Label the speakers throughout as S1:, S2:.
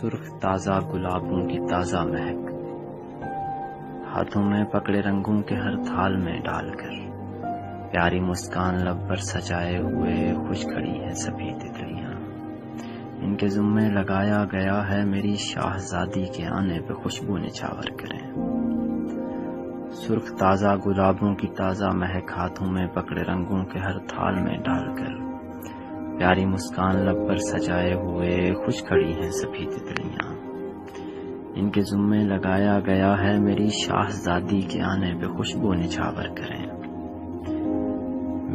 S1: سرخ تازہ گلابوں کی تازہ مہک، ہاتھوں میں پکڑے رنگوں کے ہر تھال میں ڈال کر، پیاری مسکان لب پر سجائے ہوئے خوش کھڑی ہیں سبھی تتلیاں، ان کے ذمے لگایا گیا ہے میری شاہزادی کے آنے پہ خوشبو نچھاور کریں۔ سرخ تازہ گلابوں کی تازہ مہک، ہاتھوں میں پکڑے رنگوں کے ہر تھال میں ڈال کر، پیاری مسکان لب پر سجائے ہوئے خوش کھڑی ہیں سبھی تتلیاں، ان کے ذمے لگایا گیا ہے میری شاہزادی کے آنے پہ خوشبو نچھاور کریں۔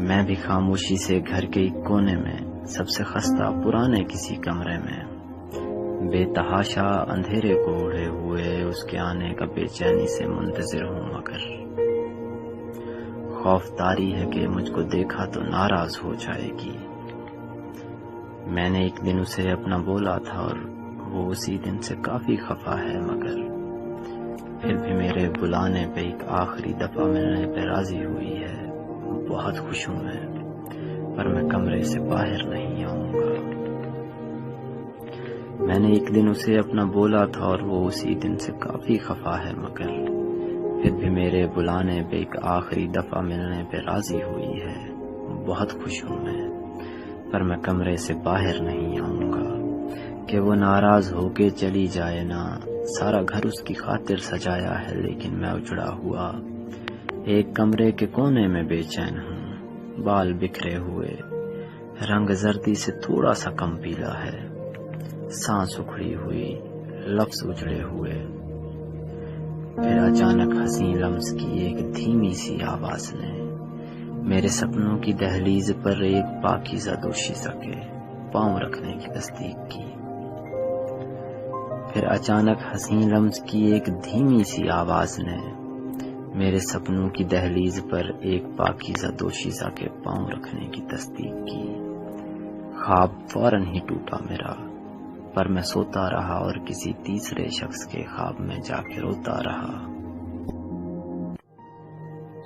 S1: میں بھی خاموشی سے گھر کے ایک کونے میں، سب سے خستہ پرانے کسی کمرے میں، بے تحاشا اندھیرے کو اڑے ہوئے اس کے آنے کا بے چینی سے منتظر ہوں، مگر خوف طاری ہے کہ مجھ کو دیکھا تو ناراض ہو جائے گی۔ میں نے ایک دن اسے اپنا بولا تھا اور وہ اسی دن سے کافی خفا ہے، مگر پھر بھی میرے بلانے پہ ایک آخری دفعہ ملنے پہ راضی ہوئی ہے۔ بہت خوش ہوں میں، پر میں کمرے سے باہر نہیں آؤں گا۔ میں نے ایک دن اسے اپنا بولا تھا اور وہ اسی دن سے کافی خفا ہے، مگر پھر بھی میرے بلانے پہ ایک آخری دفعہ ملنے پہ راضی ہوئی ہے۔ بہت خوش ہوں میں، پر میں کمرے سے باہر نہیں آؤں گا کہ وہ ناراض ہو کے چلی جائے نا۔ سارا گھر اس کی خاطر سجایا ہے، لیکن میں اجڑا ہوا ایک کمرے کے کونے میں بے چین ہوں۔ بال بکھرے ہوئے، رنگ زردی سے تھوڑا سا کم پیلا ہے، سانس اکھڑی ہوئی، لفظ اجڑے ہوئے۔ پھر اچانک حسین لمس کی ایک دھیمی سی آواز نے میرے سپنوں کی دہلیز پر ایک پاکیزہ دوشیزہ کے پاؤں رکھنے کی تصدیق کی۔ پھر اچانک حسین لمس کی ایک دھیمی سی آواز نے میرے سپنوں کی دہلیز پر ایک پاکیزہ دوشیزہ کے پاؤں رکھنے کی تصدیق کی۔ خواب فوراً ہی ٹوٹا میرا، پر میں سوتا رہا اور کسی تیسرے شخص کے خواب میں جا کے روتا رہا۔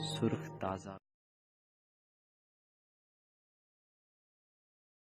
S1: سرخ تازہ